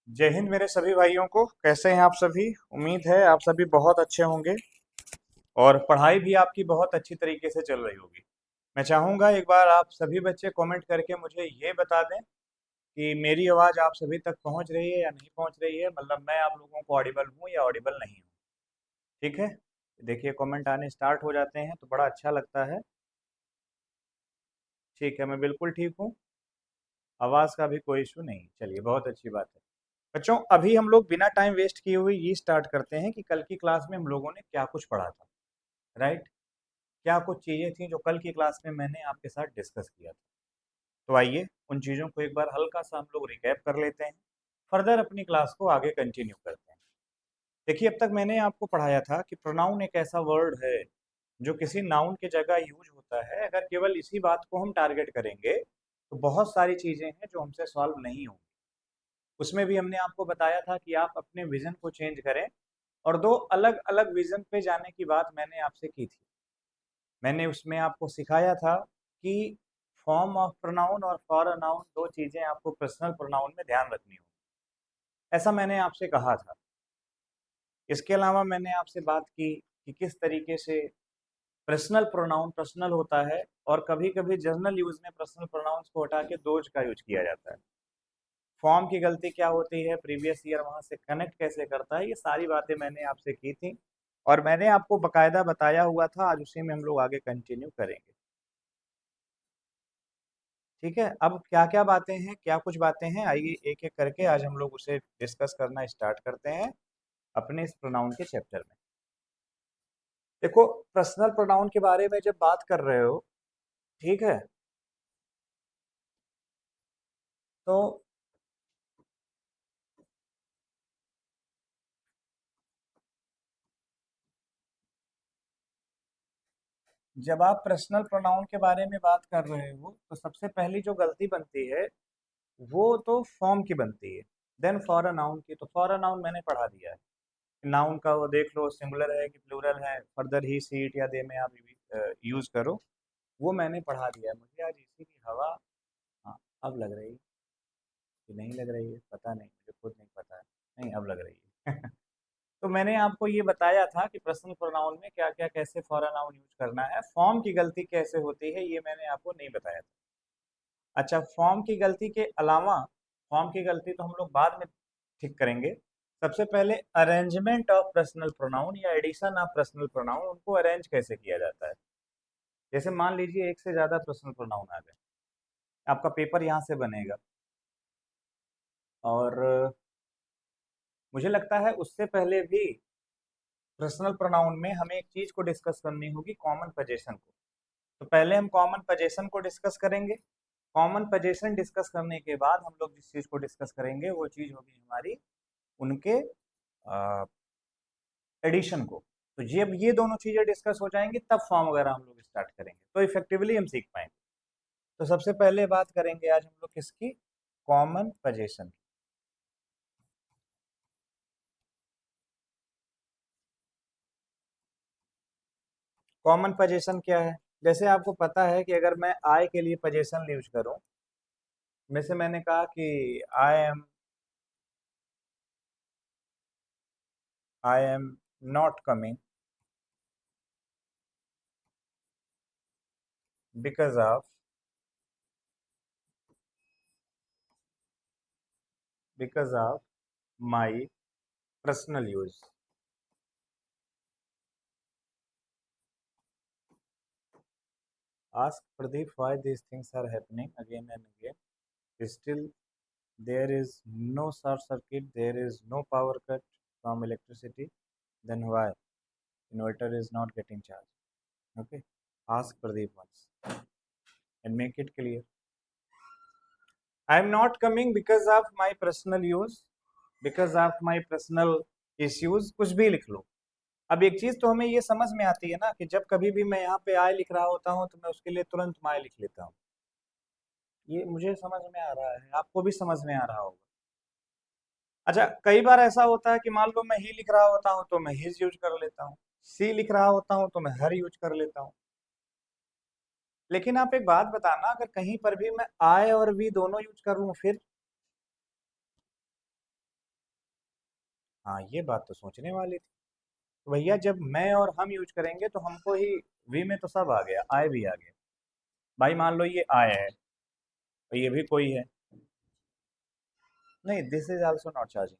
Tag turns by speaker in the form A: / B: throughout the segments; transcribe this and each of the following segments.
A: जय हिंद मेरे सभी भाइयों को। कैसे हैं आप सभी? उम्मीद है आप सभी बहुत अच्छे होंगे और पढ़ाई भी आपकी बहुत अच्छी तरीके से चल रही होगी। मैं चाहूँगा एक बार आप सभी बच्चे कमेंट करके मुझे ये बता दें कि मेरी आवाज़ आप सभी तक पहुँच रही है या नहीं पहुँच रही है, मतलब मैं आप लोगों को ऑडिबल हूँ या ऑडिबल नहीं हूँ। ठीक है, देखिए कमेंट आने स्टार्ट हो जाते हैं तो बड़ा अच्छा लगता है। ठीक है, मैं बिल्कुल ठीक हूँ, आवाज़ का भी कोई इशू नहीं। चलिए, बहुत अच्छी बात है। बच्चों, अभी हम लोग बिना टाइम वेस्ट किए हुए ये स्टार्ट करते हैं कि कल की क्लास में हम लोगों ने क्या कुछ पढ़ा था। राइट? क्या कुछ चीज़ें थी जो कल की क्लास में मैंने आपके साथ डिस्कस किया था। तो आइए उन चीज़ों को एक बार हल्का सा हम लोग रिकैप कर लेते हैं, फर्दर अपनी क्लास को आगे कंटिन्यू करते हैं। देखिए, अब तक मैंने आपको पढ़ाया था कि प्रोनाउन एक ऐसा वर्ड है जो किसी नाउन की जगह यूज होता है। अगर केवल इसी बात को हम टारगेट करेंगे तो बहुत सारी चीज़ें हैं जो हमसे सॉल्व नहीं होंगी। उसमें भी हमने आपको बताया था कि आप अपने विजन को चेंज करें, और दो अलग अलग विजन पे जाने की बात मैंने आपसे की थी। मैंने उसमें आपको सिखाया था कि फॉर्म ऑफ प्रोनाउन और फॉर अ नाउन दो चीज़ें आपको पर्सनल प्रोनाउन में ध्यान रखनी होगी, ऐसा मैंने आपसे कहा था। इसके अलावा मैंने आपसे बात की कि किस तरीके से पर्सनल प्रोनाउन पर्सनल होता है और कभी कभी जर्नल यूज में पर्सनल प्रोनाउंस को हटा के दोज का यूज किया जाता है। फॉर्म की गलती क्या होती है, प्रीवियस ईयर वहां से कनेक्ट कैसे करता है, ये सारी बातें मैंने आपसे की थी और मैंने आपको बकायदा बताया हुआ था। आज उसी में हम लोग आगे कंटिन्यू करेंगे। ठीक है, अब क्या क्या बातें हैं, क्या कुछ बातें हैं, आइए एक एक करके आज हम लोग उसे डिस्कस करना स्टार्ट करते हैं अपने इस प्रोनाउन के चैप्टर में। देखो, पर्सनल प्रोनाउन के बारे में जब बात कर रहे हो, ठीक है, तो जब आप पर्सनल प्रोनाउन के बारे में बात कर रहे हो तो सबसे पहली जो गलती बनती है वो तो फॉर्म की बनती है, देन फॉर अ नाउन की। तो फॉर अ नाउन मैंने पढ़ा दिया है। नाउन का वो देख लो, सिंगुलर है कि प्लूरल है, फर्दर ही सी इट या दे में आप यूज करो, वो मैंने पढ़ा दिया है। मुझे आज इसी की हवा, हाँ, अब लग रही है कि नहीं लग रही है, पता नहीं, मुझे खुद नहीं पता है। नहीं, अब लग रही है। तो मैंने आपको ये बताया था कि पर्सनल प्रोनाउन में क्या क्या कैसे फॉर नाउन यूज करना है, फॉर्म की गलती कैसे होती है ये मैंने आपको नहीं बताया था। अच्छा, फॉर्म की गलती के अलावा, फॉर्म की गलती तो हम लोग बाद में ठीक करेंगे। सबसे पहले अरेंजमेंट ऑफ पर्सनल प्रोनाउन या एडिशन ऑफ पर्सनल प्रोनाउन, उनको अरेंज कैसे किया जाता है। जैसे मान लीजिए एक से ज्यादा पर्सनल प्रोनाउन आ गए, आपका पेपर यहाँ से बनेगा, और मुझे लगता है उससे पहले भी पर्सनल प्रोनाउन में हमें एक चीज को डिस्कस करनी होगी, कॉमन पोजीशन को। तो पहले हम कॉमन पोजीशन को डिस्कस करेंगे। कॉमन पोजीशन डिस्कस करने के बाद हम लोग जिस चीज को डिस्कस करेंगे वो चीज होगी हमारी उनके एडिशन को। तो ये दोनों चीजें डिस्कस हो जाएंगी तब फॉर्म वगैरह हम लोग स्टार्ट करेंगे तो इफेक्टिवली हम सीख पाएंगे। तो सबसे पहले बात करेंगे आज हम लोग किसकी? Common position. कॉमन पोजीशन क्या है? जैसे आपको पता है कि अगर मैं आई के लिए पोजीशन यूज करूं, में से मैंने कहा कि I am not coming because of my personal use. Ask Pradeep why these things are happening again and again. Still, there is no short circuit, there is no power cut from electricity. Then why inverter is not getting charged? Okay, ask Pradeep once and make it clear. I am not coming because of my personal use, because of my personal issues. कुछ भी लिख लो। अब एक चीज तो हमें ये समझ में आती है ना कि जब कभी भी मैं यहाँ पे आय लिख रहा होता हूँ तो मैं उसके लिए तुरंत माय लिख लेता हूँ। ये मुझे समझ में आ रहा है, आपको भी समझ में आ रहा होगा। अच्छा, कई बार ऐसा होता है कि मान लो मैं ही लिख रहा होता हूँ तो मैं हिज यूज कर लेता हूँ, सी लिख रहा होता हूँ तो मैं हर यूज कर लेता हूँ। लेकिन आप एक बात बताना, अगर कहीं पर भी मैं आई और वी दोनों यूज कर लूँ फिर हाँ, ये बात तो सोचने वाली थी। तो भैया जब मैं और हम यूज करेंगे तो हमको ही वी में तो सब आ गया, आय भी आ गया। भाई मान लो ये आय है, तो ये भी कोई है। नहीं, this is also not charging.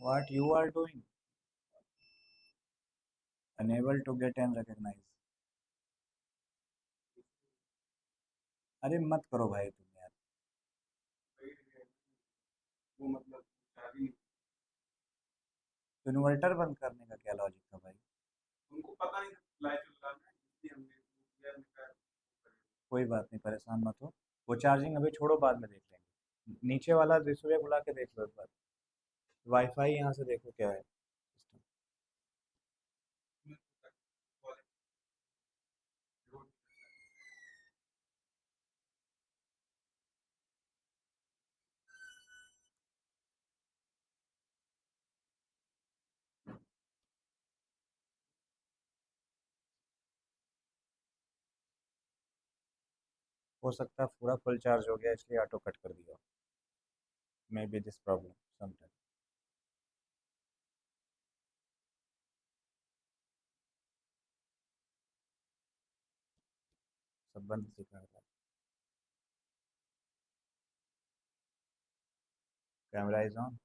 A: What you are doing? Unable to get and recognize. अरे मत करो भाई तुम यार। वो मतलब इन्वर्टर बंद करने का क्या लॉजिक था भाई? उनको पता नहीं था लाइट लगाना है, इसलिए हमने किया, हमने कहा कोई बात नहीं, परेशान मत हो। वो चार्जिंग अभी छोड़ो, बाद में देख लेंगे। नीचे वाला दूसरे बुला के देख लो एक बार। वाईफाई यहाँ से देखो क्या है सिस्टम। हो सकता है पूरा फुल चार्ज हो गया इसलिए ऑटो कट कर दिया। May be this problem sometime. सब बंद दिखा रहा है। Camera is on.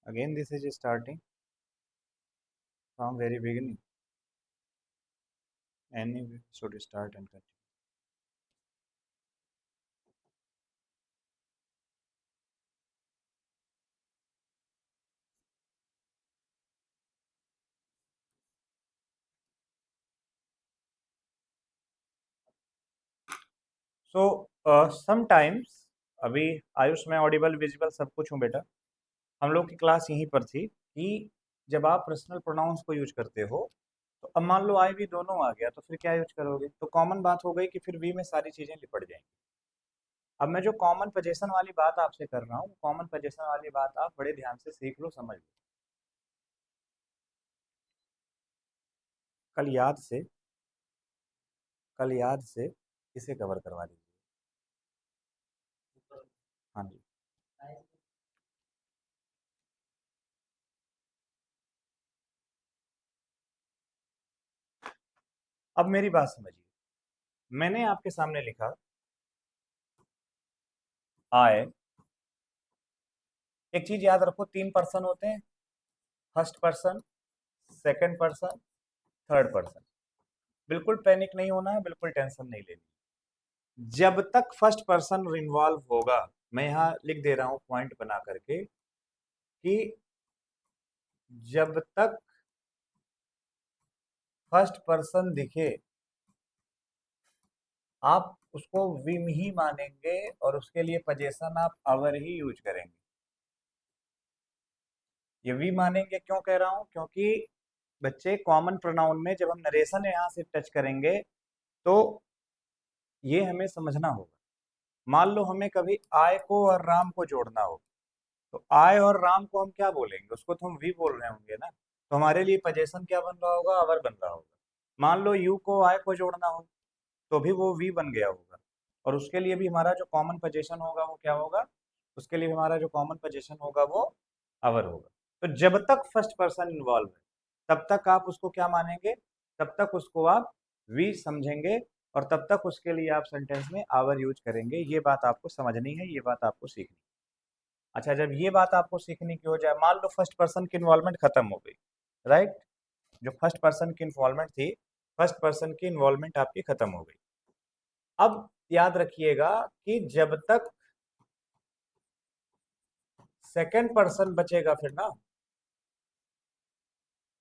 A: Again this is starting from very beginning. Any should start and continue. So sometimes, अभी आयुष में ऑडिबल विजिबल सब कुछ हूँ बेटा। हम लोग की क्लास यहीं पर थी कि जब आप पर्सनल प्रोनाउंस को यूज करते हो, तो अब मान लो आई भी दोनों आ गया तो फिर क्या यूज करोगे? तो कॉमन बात हो गई कि फिर वी में सारी चीजें लिपट जाएंगी। अब मैं जो कॉमन पोजीशन वाली बात आपसे कर रहा हूँ, कॉमन पोजीशन वाली बात आप बड़े ध्यान से सीख लो, समझ लो। कल याद से, कल याद से इसे कवर करवा दीजिए। हाँ जी। अब मेरी बात समझिए। मैंने आपके सामने लिखा आए। एक चीज याद रखो, तीन पर्सन होते हैं। First person, second person, third person. बिल्कुल पैनिक नहीं होना है, बिल्कुल टेंशन नहीं लेनी। जब तक फर्स्ट पर्सन इन्वॉल्व होगा, मैं यहाँ लिख दे रहा हूँ पॉइंट बना करके कि जब तक फर्स्ट पर्सन दिखे, आप उसको विम ही मानेंगे और उसके लिए पोजीशन आप अवर ही यूज करेंगे। ये वी मानेंगे क्यों कह रहा हूं? क्योंकि बच्चे कॉमन प्रोनाउन में जब हम नरेशन यहाँ से टच करेंगे तो ये हमें समझना होगा। मान लो हमें कभी आय को और राम को जोड़ना हो, तो आय और राम को हम क्या बोलेंगे? उसको तो हम वी बोल रहे होंगे ना। तो हमारे लिए पोजीशन क्या बन रहा होगा? अवर बन रहा होगा। मान लो यू को आय को जोड़ना हो, तो भी वो वी बन गया होगा। और उसके लिए भी हमारा जो कॉमन पोजीशन होगा वो क्या होगा? उसके लिए हमारा जो कॉमन पोजीशन होगा वो अवर होगा। तो जब तक फर्स्ट पर्सन इन्वॉल्व है, तब तक आप उसको क्या मानेंगे? तब तक उसको आप वी समझेंगे, और तब तक उसके लिए आप सेंटेंस में आवर यूज करेंगे। ये बात आपको समझनी है, ये बात आपको सीखनी है। अच्छा, जब ये बात आपको सीखने की हो जाए, मान लो फर्स्ट पर्सन की इन्वॉल्वमेंट खत्म हो गई, राइट? जो फर्स्ट पर्सन की इन्वॉल्वमेंट थी, फर्स्ट पर्सन की इन्वॉल्वमेंट आपकी खत्म हो गई। अब याद रखिएगा कि जब तक सेकंड पर्सन बचेगा फिर ना,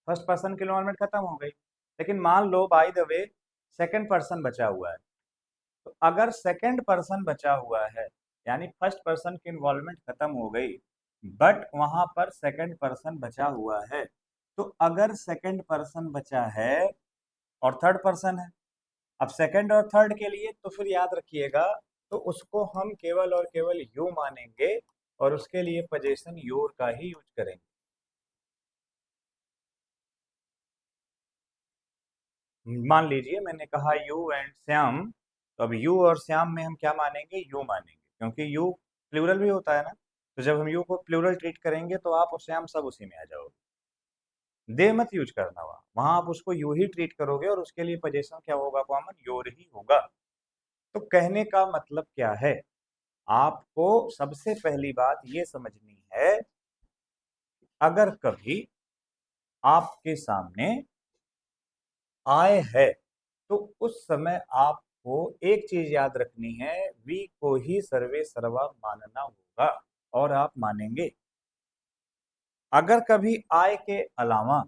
A: फर्स्ट पर्सन की इन्वॉल्वमेंट खत्म हो गई, लेकिन मान लो by the way second person बचा हुआ है। तो अगर सेकंड पर्सन बचा हुआ है, यानी फर्स्ट पर्सन की इन्वॉल्वमेंट खत्म हो गई, बट वहां पर सेकंड पर्सन बचा हुआ है, तो अगर सेकंड पर्सन बचा है और थर्ड पर्सन है, अब सेकंड और थर्ड के लिए तो फिर याद रखिएगा, तो उसको हम केवल और केवल यू मानेंगे और उसके लिए पोजीशन योर का ही यूज करेंगे। मान लीजिए मैंने कहा यू एंड श्याम, तो अब यू और श्याम में हम क्या मानेंगे? यू मानेंगे, क्योंकि यू प्लूरल भी होता है ना। तो जब हम यू को प्लूरल ट्रीट करेंगे तो आप और श्याम सब उसी में आ जाओगे। दे मत यूज करना, वहां आप उसको यू ही ट्रीट करोगे और उसके लिए पोजीशन क्या होगा? कॉमन योर ही होगा। तो कहने का मतलब क्या है? आपको सबसे पहली बात ये समझनी है, अगर कभी आपके सामने आए है, तो उस समय आपको एक चीज याद रखनी है, वी को ही सर्वे सर्वा मानना होगा और आप मानेंगे। अगर कभी आय के अलावा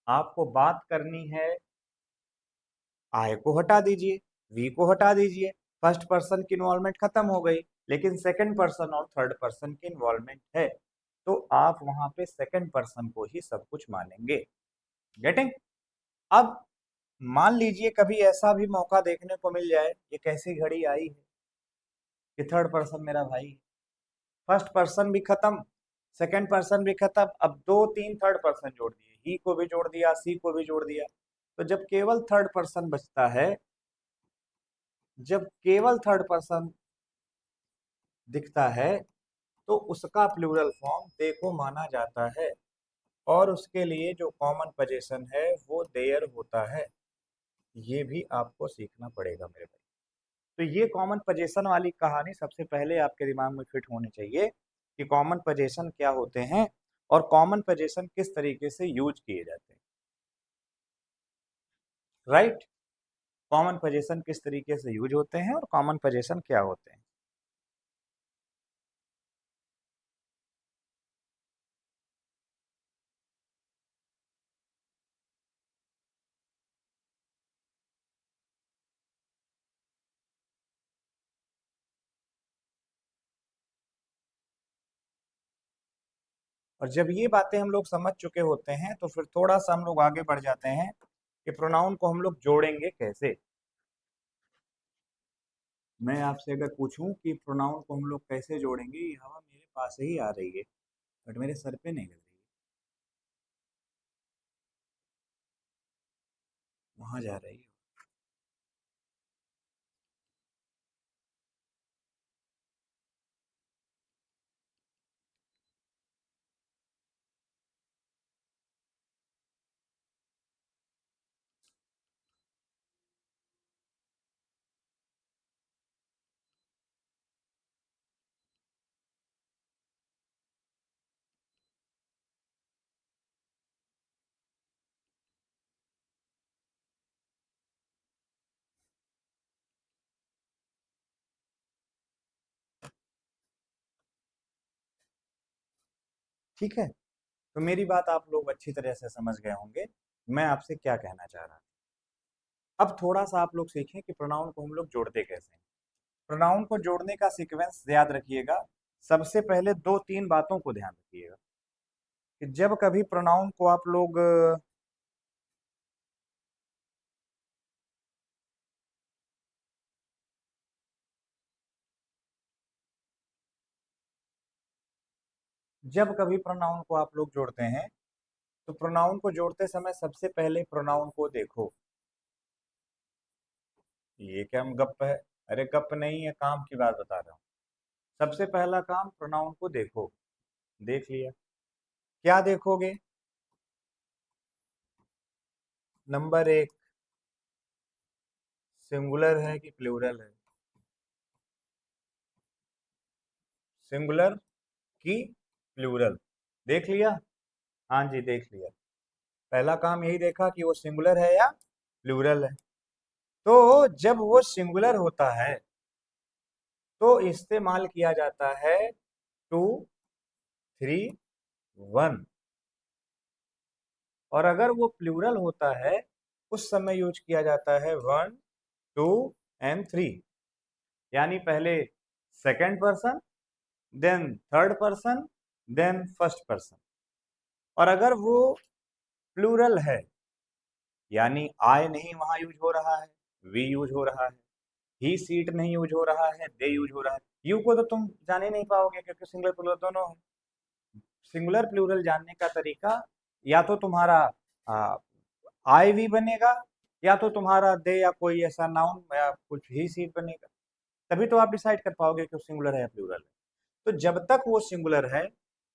A: आपको बात करनी है, आय को हटा दीजिए, वी को हटा दीजिए, फर्स्ट पर्सन की इन्वॉल्वमेंट खत्म हो गई, लेकिन सेकंड पर्सन और थर्ड पर्सन की इन्वॉल्वमेंट है, तो आप वहां पे सेकंड पर्सन को ही सब कुछ मानेंगे। गेटिंग? अब मान लीजिए कभी ऐसा भी मौका देखने को मिल जाए, ये कैसी घड़ी आई है कि थर्ड पर्सन मेरा भाई है, फर्स्ट पर्सन भी खत्म, सेकंड पर्सन भी खत्म, अब दो तीन थर्ड पर्सन जोड़ दिए, ही को भी जोड़ दिया, सी को भी जोड़ दिया, तो जब केवल थर्ड पर्सन बचता है, जब केवल थर्ड पर्सन दिखता है, तो उसका प्लूरल फॉर्म दे को माना जाता है और उसके लिए जो कॉमन पोजीशन है वो देयर होता है। ये भी आपको सीखना पड़ेगा मेरे भाई। तो ये कॉमन पोजीशन वाली कहानी सबसे पहले आपके दिमाग में फिट होनी चाहिए कि कॉमन पोजीशन क्या होते हैं और कॉमन पोजीशन किस तरीके से यूज किए जाते हैं। राइट? कॉमन पोजीशन किस तरीके से यूज होते हैं और कॉमन पोजीशन क्या होते हैं। और जब ये बातें हम लोग समझ चुके होते हैं, तो फिर थोड़ा सा हम लोग आगे बढ़ जाते हैं कि प्रोनाउन को हम लोग जोड़ेंगे कैसे। मैं आपसे अगर पूछूं कि प्रोनाउन को हम लोग कैसे जोड़ेंगे, ये हवा मेरे पास ही आ रही है बट मेरे सर पे नहीं लग रही है, वहां जा रही है। ठीक है, तो मेरी बात आप लोग अच्छी तरह से समझ गए होंगे, मैं आपसे क्या कहना चाह रहा था। अब थोड़ा सा आप लोग सीखें कि प्रोनाउन को हम लोग जोड़ते कैसे हैं। प्रोनाउन को जोड़ने का सीक्वेंस याद रखिएगा। सबसे पहले दो तीन बातों को ध्यान रखिएगा कि जब कभी प्रोनाउन को आप लोग जब कभी प्रोनाउन को आप लोग जोड़ते हैं, तो प्रोनाउन को जोड़ते समय सबसे पहले प्रोनाउन को देखो। ये क्या हम गप है? अरे गप नहीं है, काम की बात बता रहा हूँ। सबसे पहला काम, प्रोनाउन को देखो। देख लिया, क्या देखोगे? नंबर एक, सिंगुलर है कि प्लूरल है। सिंगुलर कि प्लूरल। देख लिया? हाँ जी, देख लिया। पहला काम यही देखा कि वो सिंगुलर है या प्लूरल है। तो जब वो सिंगुलर होता है तो इस्तेमाल किया जाता है 2, 3, 1। और अगर वो प्लूरल होता है उस समय यूज किया जाता है 1, 2 एंड 3। यानी पहले second person, then third person, then first person. और अगर वो प्लूरल है यानी आई नहीं वहां यूज हो रहा है, वी यूज हो रहा है, ही सीट नहीं यूज हो रहा है, दे यूज हो रहा है। यू को तो तुम जान ही नहीं पाओगे क्योंकि सिंगुलर प्लूरल दोनों है। सिंगुलर प्लूरल जानने का तरीका या तो तुम्हारा आई वी बनेगा या तो तुम्हारा दे या कोई ऐसा नाउन या कुछ ही सीट बनेगा। तभी तो आप डिसाइड कर पाओगे कि वो सिंगुलर है या प्लूरल है। तो जब तक वो सिंगुलर है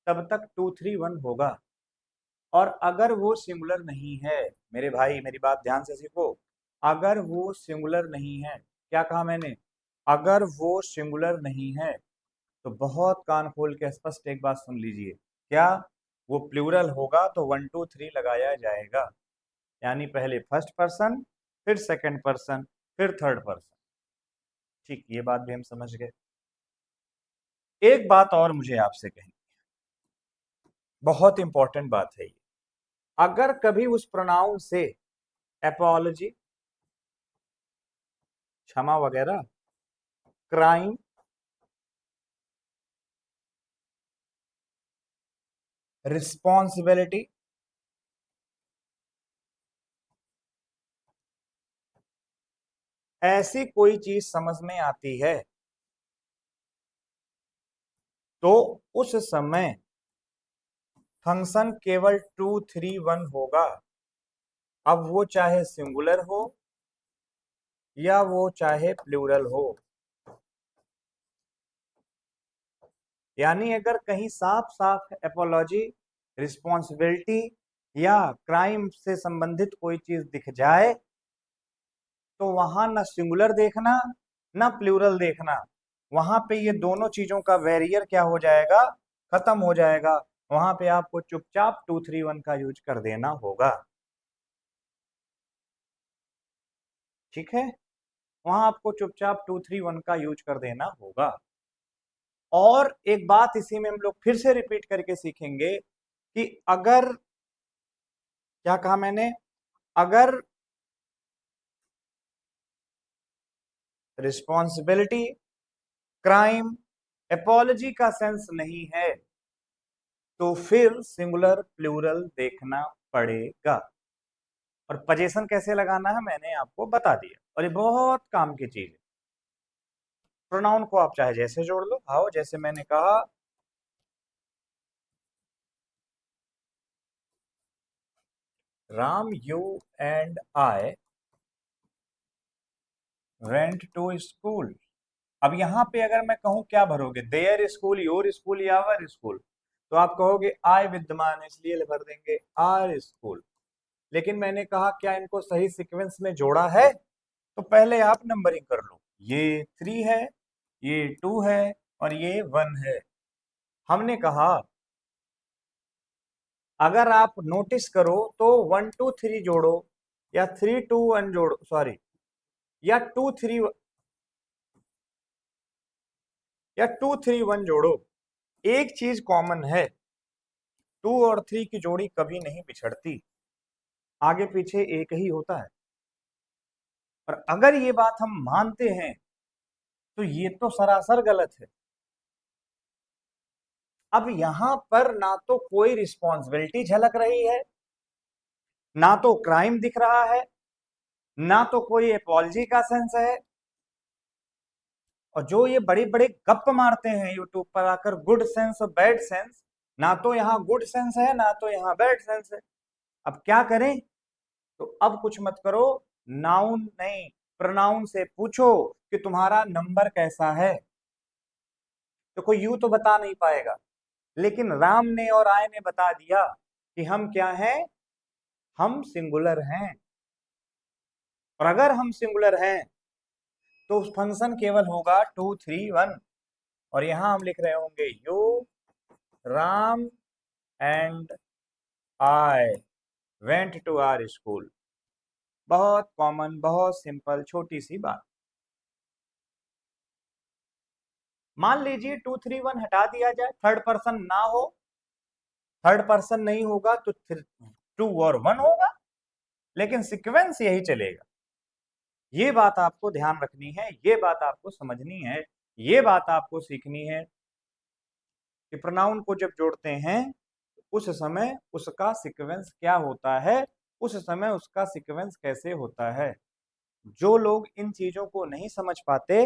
A: तब तक 2, 3, 1 होगा। और अगर वो सिंगुलर नहीं है, मेरे भाई मेरी बात ध्यान से सीखो, अगर वो सिंगुलर नहीं है, क्या कहा मैंने? अगर वो सिंगुलर नहीं है तो बहुत कान खोल के स्पष्ट एक बात सुन लीजिए। क्या? वो प्लूरल होगा तो 1, 2, 3 लगाया जाएगा। यानी पहले फर्स्ट पर्सन, फिर सेकंड पर्सन, फिर थर्ड पर्सन। ठीक, ये बात भी हम समझ गए। एक बात और मुझे आपसे कहनी, बहुत इंपॉर्टेंट बात है ये। अगर कभी उस प्रोनाउन से एपोलॉजी, क्षमा वगैरह, क्राइम, रिस्पॉन्सिबिलिटी, ऐसी कोई चीज समझ में आती है तो उस समय फंक्शन केवल 2, 3, 1 होगा। अब वो चाहे सिंगुलर हो या वो चाहे प्लूरल हो। यानी अगर कहीं साफ साफ एपोलॉजी, रिस्पॉन्सिबिलिटी या क्राइम से संबंधित कोई चीज दिख जाए तो वहां ना सिंगुलर देखना ना प्लूरल देखना, वहां पे ये दोनों चीजों का वेरियर क्या हो जाएगा? खत्म हो जाएगा। वहां पे आपको चुपचाप 2, 3, 1 का यूज कर देना होगा। ठीक है? वहां आपको चुपचाप 2, 3, 1 का यूज कर देना होगा। और एक बात इसी में हम लोग फिर से रिपीट करके सीखेंगे कि अगर, क्या कहा मैंने? अगर रिस्पॉन्सिबिलिटी, क्राइम, एपोलॉजी का सेंस नहीं है तो फिर सिंगुलर प्लूरल देखना पड़ेगा। और पोजीशन कैसे लगाना है मैंने आपको बता दिया, और ये बहुत काम की चीज है। प्रोनाउन को आप चाहे जैसे जोड़ लो, आओ जैसे मैंने कहा, Ram, you and I went to school. अब यहां पे अगर मैं कहूं क्या भरोगे? देयर स्कूल, योर स्कूल या आवर स्कूल? तो आप कहोगे आई विद्यमान है इसलिए भर देंगे आर स्कूल। लेकिन मैंने कहा क्या इनको सही सीक्वेंस में जोड़ा है? तो पहले आप नंबरिंग कर लो। ये 3 है, ये 2 है और ये 1 है। हमने कहा अगर आप नोटिस करो तो 1, 2, 3 जोड़ो या 3, 2, 1 जोड़ो, सॉरी, या 2, 3 या 2, 3, 1 जोड़ो, एक चीज कॉमन है, 2 और 3 की जोड़ी कभी नहीं बिछड़ती, आगे पीछे एक ही होता है। और अगर ये बात हम मानते हैं तो ये तो सरासर गलत है। अब यहां पर ना तो कोई रिस्पॉन्सिबिलिटी झलक रही है, ना तो क्राइम दिख रहा है, ना तो कोई अपॉलजी का सेंस है। और जो ये बड़े बड़े गप मारते हैं यूट्यूब पर आकर, गुड सेंस और बैड सेंस, ना तो यहाँ गुड सेंस है ना तो यहाँ बैड सेंस है। अब क्या करें? तो अब कुछ मत करो, नाउन नहीं प्रोनाउन से पूछो कि तुम्हारा नंबर कैसा है। तो कोई यू तो बता नहीं पाएगा, लेकिन राम ने और आय ने बता दिया कि हम क्या हैं, हम सिंगुलर हैं। और अगर हम सिंगुलर हैं तो फंक्शन केवल होगा 2, 3, 1। और यहां हम लिख रहे होंगे you Ram and I went to our school. बहुत कॉमन, बहुत सिंपल, छोटी सी बात। मान लीजिए 2 3 1 हटा दिया जाए, थर्ड पर्सन ना हो, थर्ड पर्सन नहीं होगा तो 2 और 1 होगा, लेकिन सीक्वेंस यही चलेगा। ये बात आपको ध्यान रखनी है, ये बात आपको समझनी है, ये बात आपको सीखनी है कि प्रोनाउन को जब जोड़ते हैं उस समय उसका सीक्वेंस क्या होता है, उस समय उसका सीक्वेंस कैसे होता है। जो लोग इन चीजों को नहीं समझ पाते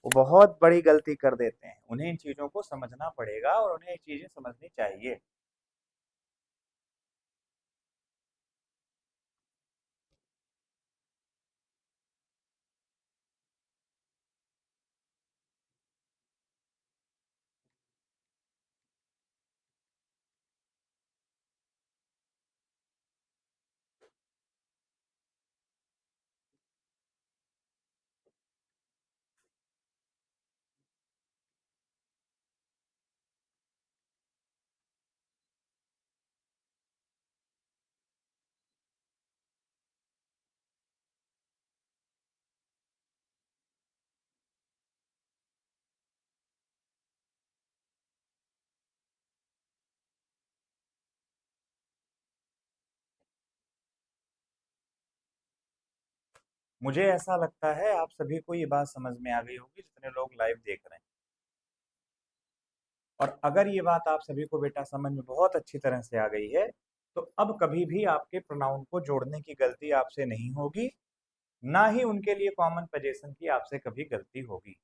A: वो बहुत बड़ी गलती कर देते हैं। उन्हें इन चीजों को समझना पड़ेगा और उन्हें ये चीजें समझनी चाहिए। मुझे ऐसा लगता है आप सभी को ये बात समझ में आ गई होगी जितने लोग लाइव देख रहे हैं। और अगर ये बात आप सभी को बेटा समझ में बहुत अच्छी तरह से आ गई है तो अब कभी भी आपके प्रोनाउन को जोड़ने की गलती आपसे नहीं होगी, ना ही उनके लिए कॉमन पोजीशन की आपसे कभी गलती होगी।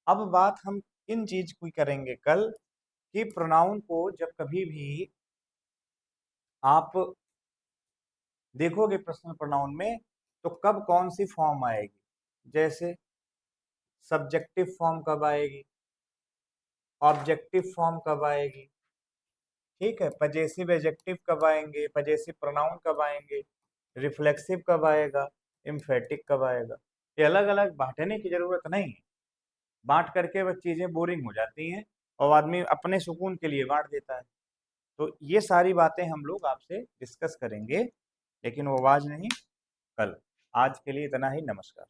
A: अब बात हम इन चीज की करेंगे कल कि प्रोनाउन को जब कभी भी आप देखोगे पर्सनल प्रोनाउन में तो कब कौन सी फॉर्म आएगी। जैसे सब्जेक्टिव फॉर्म कब आएगी, ऑब्जेक्टिव फॉर्म कब आएगी, ठीक है, पजेसिव एडजेक्टिव कब आएंगे, पजेसिव प्रोनाउन कब आएंगे, रिफ्लेक्सिव कब आएगा, एम्फेटिक कब आएगा। ये अलग अलग बांटने की जरूरत नहीं है। बांट करके वह चीजें बोरिंग हो जाती हैं और आदमी अपने सुकून के लिए बांट देता है। तो ये सारी बातें हम लोग आपसे डिस्कस करेंगे, लेकिन वो आज नहीं, कल। आज के लिए इतना ही, नमस्कार।